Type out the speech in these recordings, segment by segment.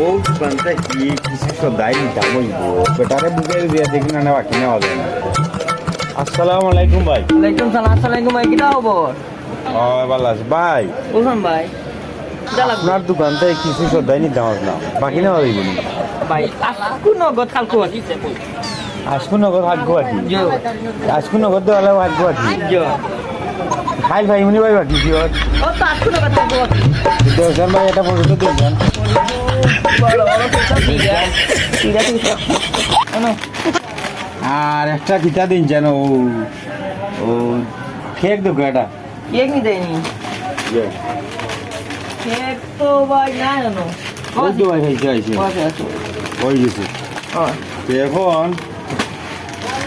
ও দোকানটা কি কিছু সদাই নিতাম ওই বেটারে বুঝে দিয়ে দেখি না বাকি নেওয়া যায় না। আসসালামু আলাইকুম ভাই। ওয়ালাইকুম সালাম। আসসালামু ভাই, কিটা খবর? ভালো আছে ভাই। বললাম ভাই, কিটা লাগবে আপনার দোকান থেকে কিছু সদাই নিতাম না বাকি নেওয়া যাইব না ভাই? আজকু নগদ কালকু বাকি। আজকু নগদ ভাগ্য বাকি জো আজকু নগদ দেওয়ালে ভাগ্য বাকি জো খাইল ভাই উনি ভাই বাকি কি হয় ও তো আজকু নগদ কালকু বাকি। দেওয়ান ভাই এটা পর্যন্ত দেওয়ান বড় বড় পয়সা দিগা দিগা দিগা কেন? আর একটা কিতা দিন জানো ও ও কেক দেবো এটা কেক নি দেয়নি। কেক তো ভাই না জানো। ওই তো ভাই খাইছে আইছে বসে আছো। ওই গেছে হ্যাঁ, তো এখন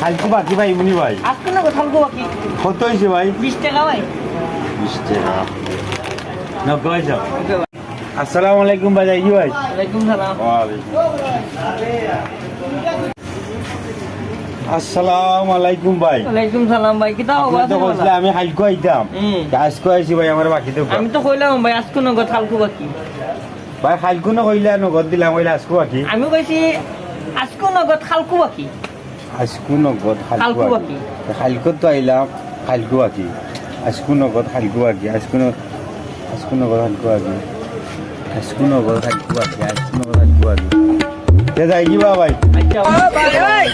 খাইতে বাকি ভাই উনি ভাই আজকু নগদ কালকু বাকি। কত হয়েছে ভাই 20 টাকা ভাই। 20 টাকা নব্বই পয়সা। ওকে ভাই। আসসালামু আলাইকুম ভাই যাই ভাই। ওয়ালাইকুম সালাম। আসসালামু আলাইকুম ভাই। ওয়ালাইকুম সালাম ভাই, কিটা খবর? আপনি তো বলছিলেন আমি হাইকো আইতাম হুম। আজকে আইছি ভাই আমার বাকি দেবো আমি তো কইলাম ভাই আজকু নগদ কালকু বাকি। ভাই হাইকো না কইলে নগদ দিলাম কইলে আজকে বাকি আমি কইছি আজকু নগদ কালকু বাকি। আজকে নগদ কালকু হাইকো বাকি। হাইকো তো আইলাম হাইকো বাকি আজকে নগদ হাইকো বাকি আজকে নগদ হাইকো বাকি আজকে নগদ হাইকো বাকি আজকে নগদ হাইকো বাকি তে যাই কি ভাই আচ্ছা ভাই।